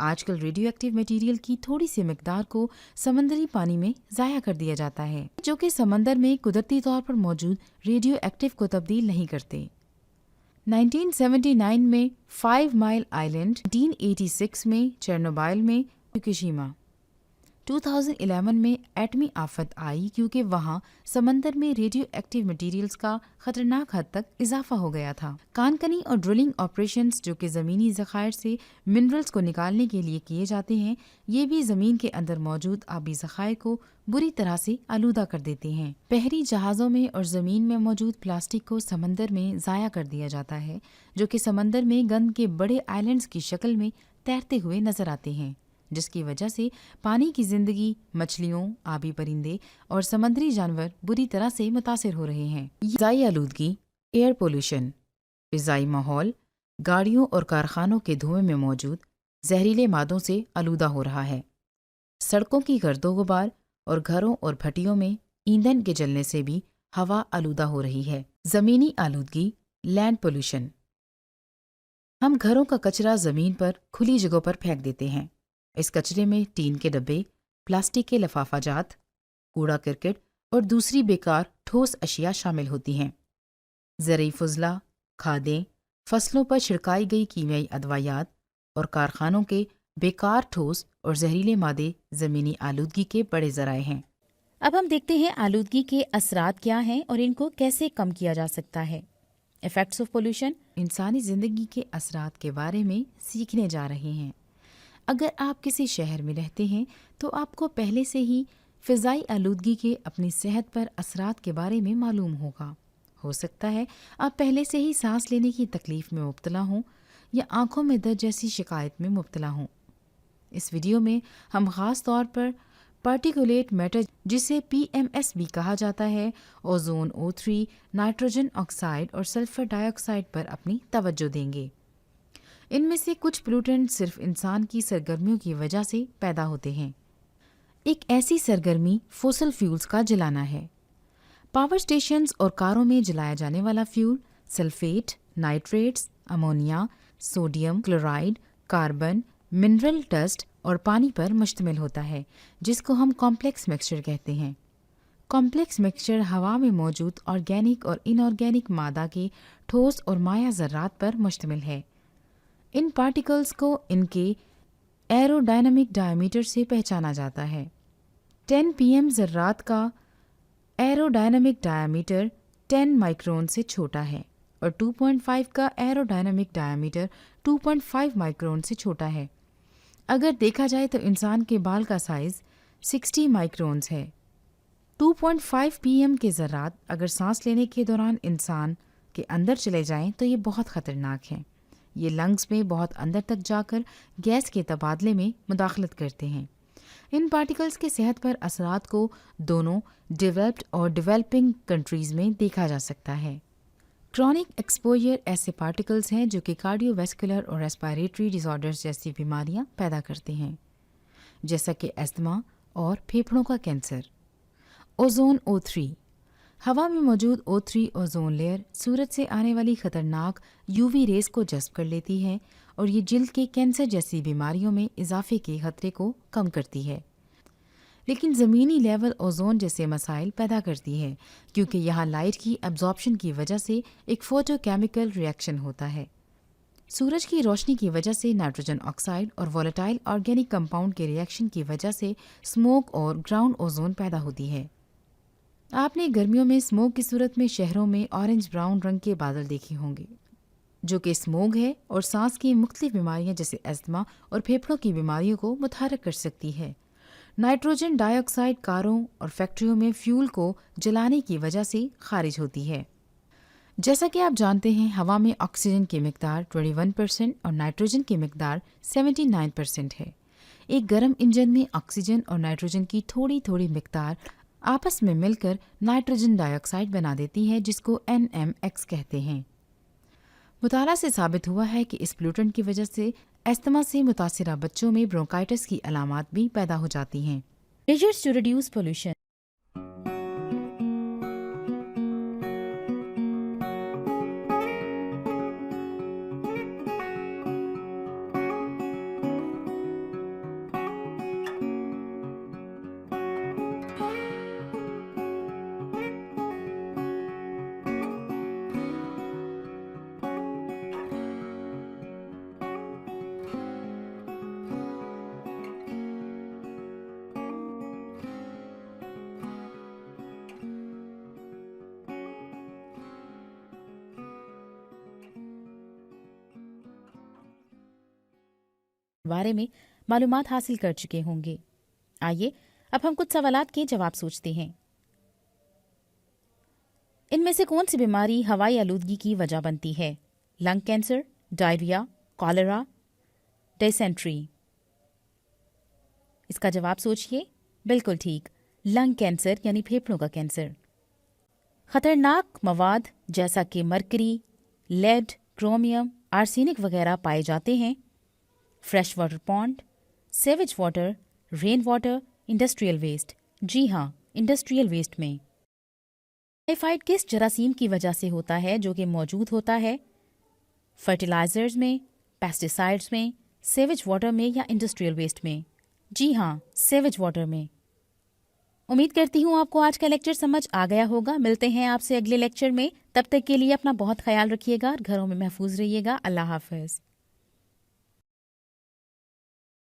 آج کل radio active material کی تھوڑی سی مقدار کو سمندری پانی میں ضائع کر دیا جاتا ہے، جو کہ سمندر میں قدرتی طور پر موجود ریڈیو ایکٹیو کو تبدیل نہیں کرتے۔ 1979 میں 5 مائل آئلینڈ، 1986 میں چرنوبائل میں، فوکوشیما۔ 2011 میں ایٹمی آفت آئی کیونکہ وہاں سمندر میں ریڈیو ایکٹیو مٹیریلز کا خطرناک حد تک اضافہ ہو گیا تھا۔ کانکنی اور ڈرلنگ آپریشنز جو کہ زمینی ذخائر سے منرلز کو نکالنے کے لیے کیے جاتے ہیں، یہ بھی زمین کے اندر موجود آبی ذخائر کو بری طرح سے آلودہ کر دیتے ہیں۔ بحری جہازوں میں اور زمین میں موجود پلاسٹک کو سمندر میں ضائع کر دیا جاتا ہے، جو کہ سمندر میں گند کے بڑے آئلینڈز کی شکل میں تیرتے ہوئے نظر آتے ہیں، جس کی وجہ سے پانی کی زندگی، مچھلیوں، آبی پرندے اور سمندری جانور بری طرح سے متاثر ہو رہے ہیں۔ فضائی آلودگی، ایئر پولوشن، فضائی ماحول گاڑیوں اور کارخانوں کے دھوئیں میں موجود زہریلے مادوں سے آلودہ ہو رہا ہے۔ سڑکوں کی گرد و غبار اور گھروں اور بھٹیوں میں ایندھن کے جلنے سے بھی ہوا آلودہ ہو رہی ہے۔ زمینی آلودگی، لینڈ پولوشن، ہم گھروں کا کچرا زمین پر کھلی جگہوں پر پھینک دیتے ہیں۔ اس کچرے میں ٹین کے ڈبے، پلاسٹک کے لفافہ جات، کوڑا کرکٹ اور دوسری بیکار ٹھوس اشیاء شامل ہوتی ہیں۔ زرعی فضلہ، کھادیں، فصلوں پر چھڑکائی گئی کیمیائی ادویات اور کارخانوں کے بیکار ٹھوس اور زہریلے مادے زمینی آلودگی کے بڑے ذرائع ہیں۔ اب ہم دیکھتے ہیں آلودگی کے اثرات کیا ہیں اور ان کو کیسے کم کیا جا سکتا ہے۔ ایفیکٹس آف پولوشن، انسانی زندگی کے اثرات کے بارے میں سیکھنے جا رہے ہیں۔ اگر آپ کسی شہر میں رہتے ہیں تو آپ کو پہلے سے ہی فضائی آلودگی کے اپنی صحت پر اثرات کے بارے میں معلوم ہوگا۔ ہو سکتا ہے آپ پہلے سے ہی سانس لینے کی تکلیف میں مبتلا ہوں یا آنکھوں میں درد جیسی شکایت میں مبتلا ہوں۔ اس ویڈیو میں ہم خاص طور پر پارٹیکولیٹ میٹر، جسے PMS بھی کہا جاتا ہے، اوزون O3، نائٹروجن آکسائڈ اور سلفر ڈائی آکسائڈ پر اپنی توجہ دیں گے۔ ان میں سے کچھ پولوٹنٹ صرف انسان کی سرگرمیوں کی وجہ سے پیدا ہوتے ہیں۔ ایک ایسی سرگرمی فوسل فیولز کا جلانا ہے۔ پاور اسٹیشنز اور کاروں میں جلایا جانے والا fuel sulphate, nitrates, ammonia, sodium chloride, carbon, mineral dust اور پانی پر مشتمل ہوتا ہے، جس کو ہم کمپلیکس مکسچر کہتے ہیں۔ کمپلیکس مکسچر ہوا میں موجود آرگینک اور ان آرگینک مادہ کے ٹھوس اور مائع ذرات پر مشتمل ہے۔ ان پارٹیکلز کو ان کے ایرو ڈائنامک ڈائیمیٹر سے پہچانا جاتا ہے۔ 10 pm ذرات کا ایرو ڈائنامک ڈائیمیٹر 10 مائکرون سے چھوٹا ہے اور 2.5 کا ایرو ڈائنامک ڈائیمیٹر 2.5 مائکرون سے چھوٹا ہے۔ اگر دیکھا جائے تو انسان کے بال کا سائز 60 مائکرونز ہے۔ 2.5 pm کے ذرات اگر سانس لینے کے دوران انسان کے اندر چلے جائیں تو یہ بہت خطرناک ہیں۔ یہ لنگز میں بہت اندر تک جا کر گیس کے تبادلے میں مداخلت کرتے ہیں۔ ان پارٹیکلز کے صحت پر اثرات کو دونوں ڈیولپڈ اور ڈیولپنگ کنٹریز میں دیکھا جا سکتا ہے۔ کرونک ایکسپوجر ایسے پارٹیکلز ہیں جو کہ کارڈیو ویسکولر اور ریسپائریٹری ڈس آرڈرز جیسی بیماریاں پیدا کرتے ہیں، جیسا کہ استھما اور پھیپھڑوں کا کینسر۔ اوزون O3، ہوا میں موجود O3 اوزون لیئر سورج سے آنے والی خطرناک UV ریز کو جذب کر لیتی ہے اور یہ جلد کے کینسر جیسی بیماریوں میں اضافے کے خطرے کو کم کرتی ہے، لیکن زمینی لیول اوزون جیسے مسائل پیدا کرتی ہے کیونکہ یہاں لائٹ کی ایبزارپشن کی وجہ سے ایک فوٹو کیمیکل ری ایکشن ہوتا ہے۔ سورج کی روشنی کی وجہ سے نائٹروجن آکسائڈ اور والیٹائل آرگینک کمپاؤنڈ کے ری ایکشن کی وجہ سے اسموک اور گراؤنڈ اوزون پیدا ہوتی ہے۔ آپ نے گرمیوں میں اسموک کی صورت میں شہروں میں آرنج براؤن رنگ کے بادل دیکھے ہوں گے، جو کہ اسموگ ہے اور سانس کی مختلف بیماریاں جیسے استھما اور پھیپھڑوں کی بیماریوں کو متحرک کر سکتی ہے۔ نائٹروجن ڈائی آکسائڈ کاروں اور فیکٹریوں میں فیول کو جلانے کی وجہ سے خارج ہوتی ہے۔ جیسا کہ آپ جانتے ہیں، ہوا میں آکسیجن کی مقدار 21% اور نائٹروجن کی مقدار 79% ہے۔ ایک گرم انجن میں آکسیجن اور نائٹروجن کی تھوڑی تھوڑی مقدار آپس میں مل کر نائٹروجن ڈائی آکسائڈ بنا دیتی ہے، جس کو NMX کہتے ہیں۔ مطالعہ سے ثابت ہوا ہے کہ اس پولوٹنٹ کی وجہ سے استھما سے متاثرہ بچوں میں برونکائٹس کی علامات بھی پیدا ہو جاتی ہیں۔ Measures to reduce pollution. بارے میں معلومات حاصل کر چکے ہوں گے۔ آئیے اب ہم کچھ سوالات کے جواب سوچتے ہیں۔ ان میں سے کون سی بیماری ہوائی آلودگی کی وجہ بنتی ہے؟ Lung cancer, diarrhoea, cholera, dysentery. اس کا جواب سوچئے۔ بالکل ٹھیک، لنگ کینسر یعنی پھیپھڑوں کا کینسر۔ خطرناک مواد جیسا کہ مرکری، لیڈ، کرومیم، آرسینک وغیرہ پائے جاتے ہیں fresh water pond, sewage water, rain water, industrial waste. جی ہاں، انڈسٹریل ویسٹ میں۔ ٹائیفائڈ کس جراثیم کی وجہ سے ہوتا ہے جو کہ موجود ہوتا ہے؟ فرٹیلائزرز میں، پیسٹیسائڈز میں، سیویج واٹر میں یا انڈسٹریل ویسٹ میں؟ جی ہاں، سیویج واٹر میں۔ امید کرتی ہوں آپ کو آج کا لیکچر سمجھ آ گیا ہوگا۔ ملتے ہیں آپ سے اگلے لیکچر میں، تب تک کے لیے اپنا بہت خیال رکھیے گا اور گھروں میں محفوظ رہیے گا۔ اللہ حافظ۔